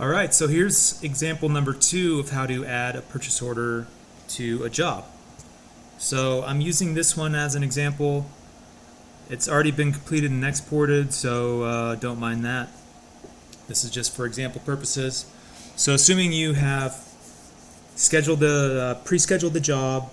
Alright, so here's example number 2 of how to add a purchase order to a job. So I'm using this one as an example. It's already been completed and exported, so don't mind that. This is just for example purposes. So assuming you have pre-scheduled the job,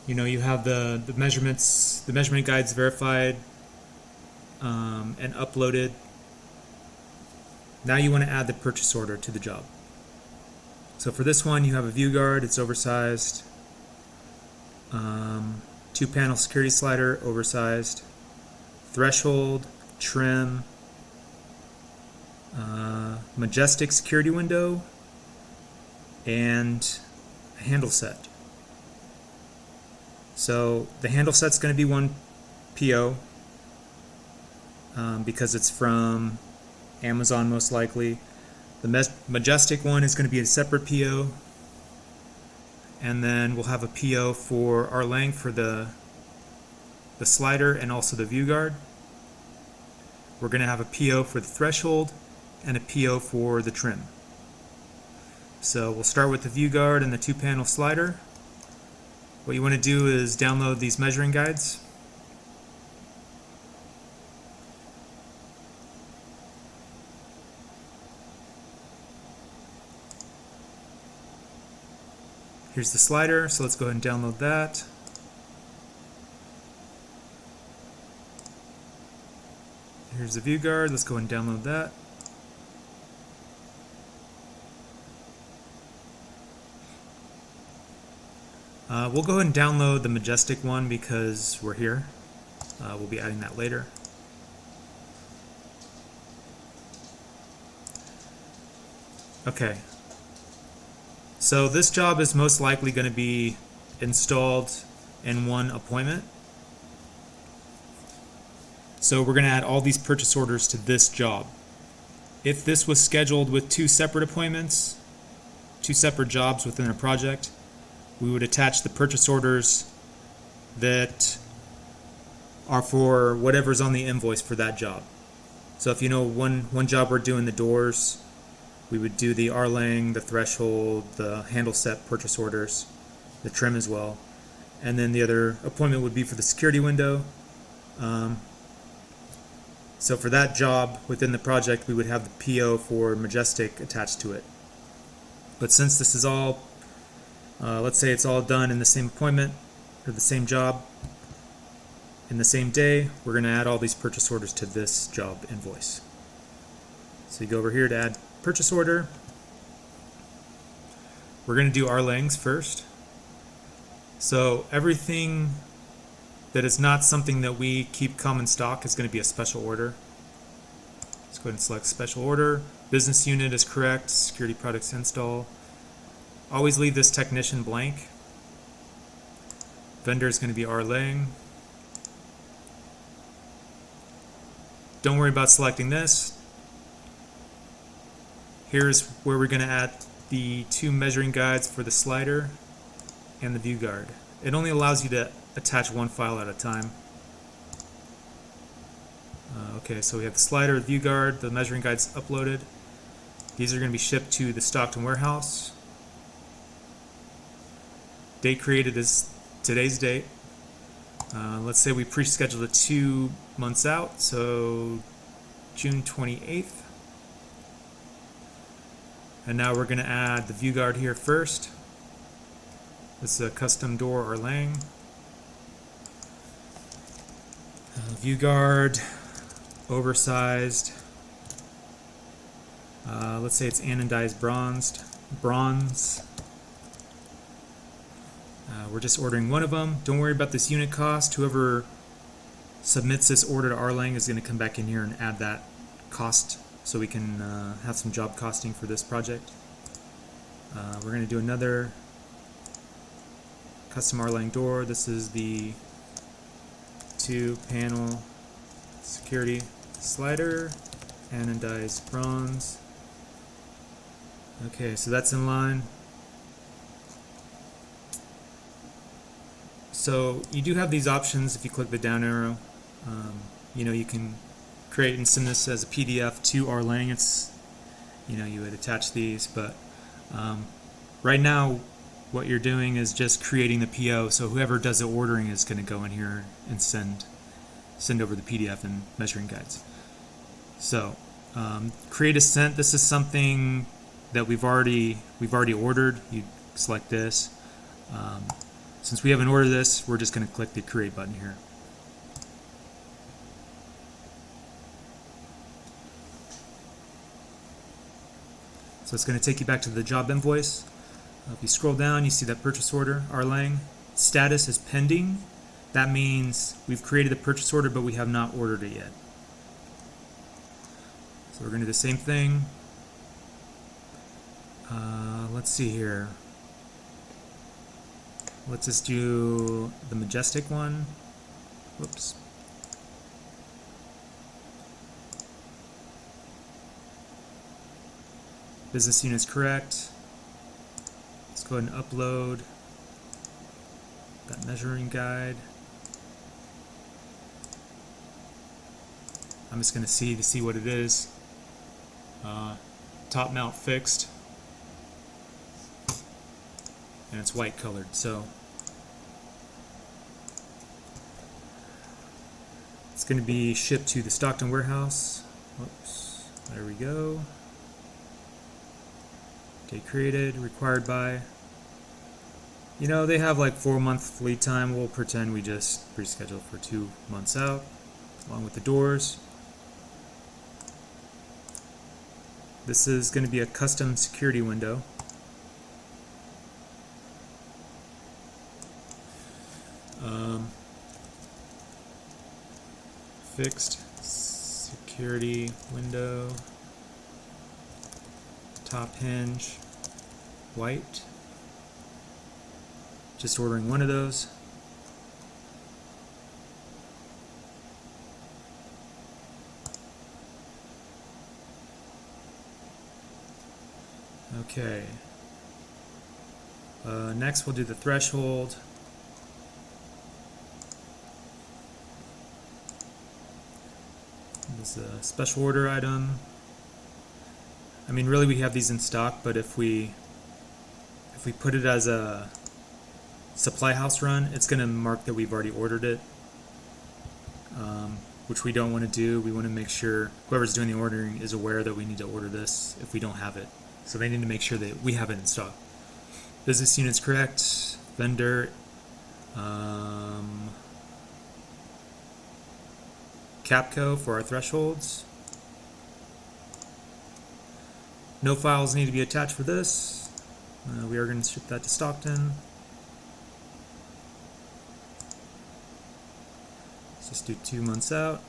you have the measurements, the measurement guides verified and uploaded. Now you want to add the purchase order to the job. So for this one, you have a view guard, it's oversized. 2-panel security slider, oversized. Threshold, trim, majestic security window, and a handle set. So the handle set's going to be one PO because it's from Amazon most likely. The majestic one is going to be a separate PO, and then we'll have a PO for our length for the slider and also the view guard. We're going to have a PO for the threshold and a PO for the trim. So we'll start with the view guard and the 2-panel slider. What you want to do is download these measuring guides. Here's the slider, so let's go ahead and download that. Here's the view guard, let's go ahead and download that. We'll go ahead and download the majestic one because we're here. We'll be adding that later. Okay. So this job is most likely going to be installed in one appointment. So we're going to add all these purchase orders to this job. If this was scheduled with 2 separate appointments, 2 separate jobs within a project, we would attach the purchase orders that are for whatever's on the invoice for that job. So if you know one job we're doing the doors, we would do the R-Lang, the threshold, the handle set purchase orders, the trim as well. And then the other appointment would be for the security window. So for that job within the project, we would have the PO for majestic attached to it. But since this is all, let's say it's all done in the same appointment or the same job in the same day, we're going to add all these purchase orders to this job invoice. So you go over here to add purchase order. We're going to do R-Langs first. So everything that is not something that we keep common stock is going to be a special order. Let's go ahead and select special order. Business unit is correct. Security products install. Always leave this technician blank. Vendor is going to be R-Lang. Don't worry about selecting this. Here's where we're going to add the 2 measuring guides for the slider and the view guard. It only allows you to attach one file at a time. Okay, so we have the slider, the view guard, the measuring guides uploaded. These are going to be shipped to the Stockton warehouse. Date created is today's date. Let's say we pre-scheduled it 2 months out, so June 28th. And now we're going to add the view guard here first. This is a custom door R-Lang. View guard, oversized. Let's say it's anodized bronze. We're just ordering one of them. Don't worry about this unit cost. Whoever submits this order to R-Lang is going to come back in here and add that cost so we can have some job costing for this project. We're going to do another custom R-Lang door. This is the 2-panel security slider, anodized bronze. Okay, so that's in line. So you do have these options if you click the down arrow. You can create and send this as a PDF to R-Lang. you would attach these, but right now what you're doing is just creating the PO, so whoever does the ordering is going to go in here and send over the PDF and measuring guides. So create a cent. This is something that we've already ordered. You select this. Since we haven't ordered this, we're just going to click the create button here. So it's going to take you back to the job invoice. If you scroll down, you see that purchase order, R. Lang. Status is pending. That means we've created the purchase order, but we have not ordered it yet. So we're going to do the same thing. Let's see here. Let's just do the Majestic one. Whoops. Business unit's correct. Let's go ahead and upload that measuring guide. I'm just going to see what it is. Top mount fixed, and it's white colored, so it's going to be shipped to the Stockton warehouse. Whoops, there we go. Okay, created, required by. They have like 4-month lead time. We'll pretend we just reschedule for 2 months out, along with the doors. This is going to be a custom security window. Fixed security window, top hinge, white. Just ordering one of those. Okay. Next we'll do the threshold. This is a special order item. I mean, really we have these in stock, but if we put it as a supply house run, it's going to mark that we've already ordered it, which we don't want to do. We want to make sure whoever's doing the ordering is aware that we need to order this if we don't have it. So they need to make sure that we have it in stock. Business unit's correct. Vendor. Capco for our thresholds. No files need to be attached for this. We are going to ship that to Stockton. Let's just do 2 months out.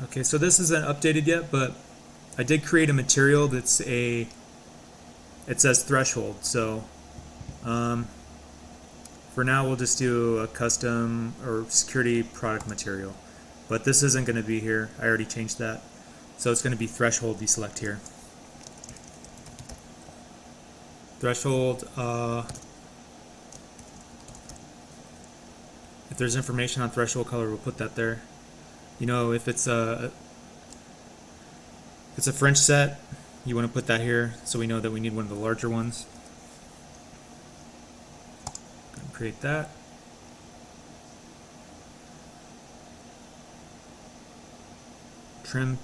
Okay, so this isn't updated yet, but I did create a material it says threshold. So for now we'll just do a custom or security product material, but this isn't going to be here. I already changed that, so it's going to be threshold. Deselect here. Threshold. If there's information on threshold color, we'll put that there. If it's a French set, you want to put that here so we know that we need one of the larger ones. Create that. Trim.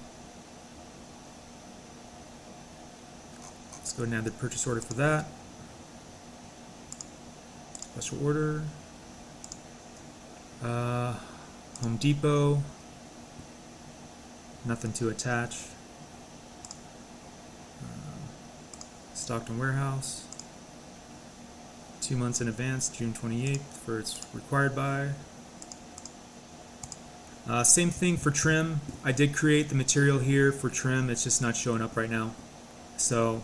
Let's go ahead and add the purchase order for that. Special order. Home Depot. Nothing to attach. Stockton warehouse. 2 months in advance, June 28th for its required by. Same thing for trim. I did create the material here for trim. It's just not showing up right now. So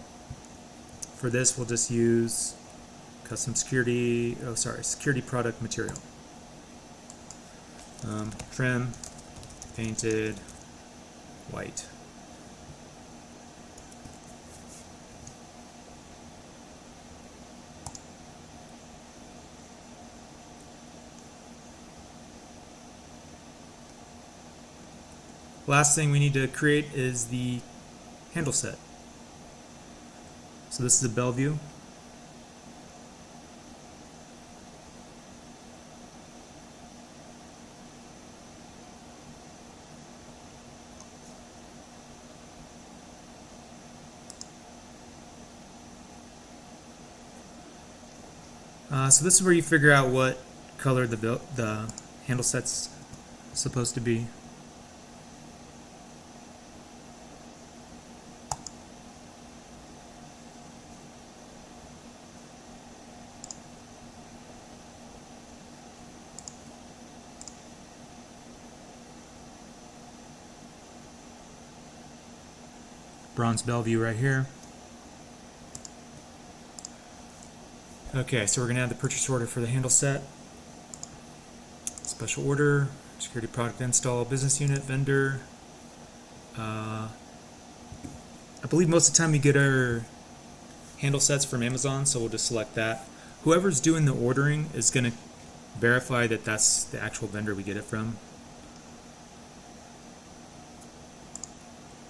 for this, we'll just use custom security. Security product material. Trim. painted white. Last thing we need to create is the handle set. So this is a Bellevue. So this is where you figure out what color the handle set's supposed to be. Bronze Bellevue right here. Okay, so we're going to add the purchase order for the handle set. Special order, security product install, business unit, vendor. I believe most of the time we get our handle sets from Amazon, so we'll just select that. Whoever's doing the ordering is going to verify that that's the actual vendor we get it from.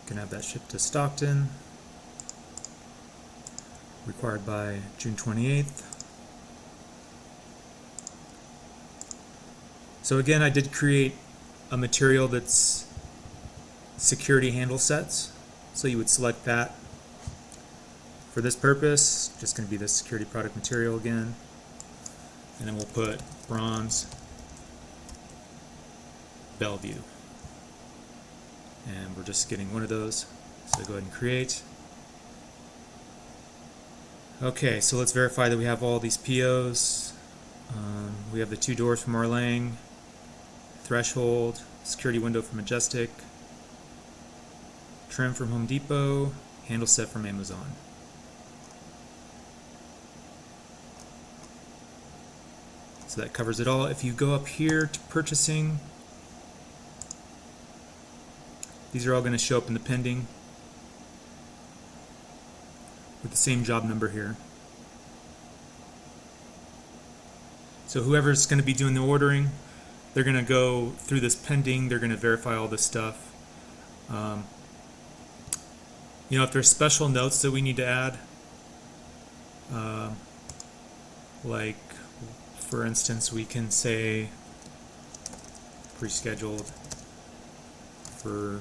Gonna have that shipped to Stockton. Required by June 28th. So again, I did create a material that's security handle sets. So you would select that. For this purpose, just going to be the security product material again. And then we'll put bronze Bellevue. And we're just getting one of those. So go ahead and create. Okay, so let's verify that we have all these POs. We have the 2 doors from Arlang, threshold, security window from Majestic, trim from Home Depot, handle set from Amazon. So that covers it all. If you go up here to purchasing, these are all going to show up in the pending with the same job number here. So whoever's going to be doing the ordering, they're going to go through this pending, they're going to verify all this stuff. You know, if there's special notes that we need to add, like for instance, we can say pre-scheduled for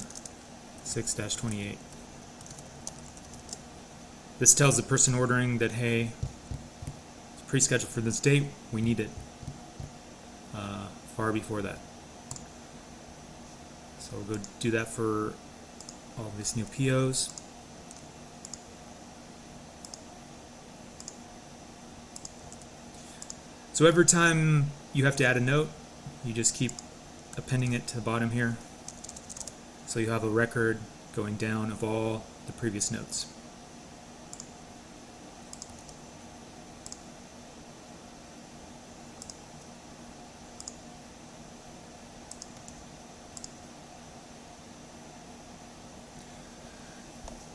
6-28. This tells the person ordering that, hey, it's pre-scheduled for this date, we need it far before that. So we'll go do that for all of these new POs. So every time you have to add a note, you just keep appending it to the bottom here. So you have a record going down of all the previous notes.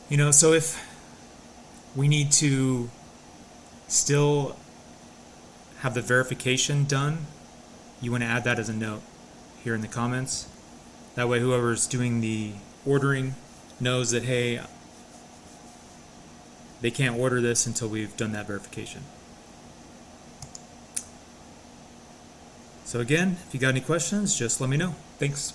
You know, so if we need to still have the verification done, you want to add that as a note here in the comments. That way whoever's doing the ordering knows that, hey, they can't order this until we've done that verification. So again, if you got any questions, just let me know. Thanks.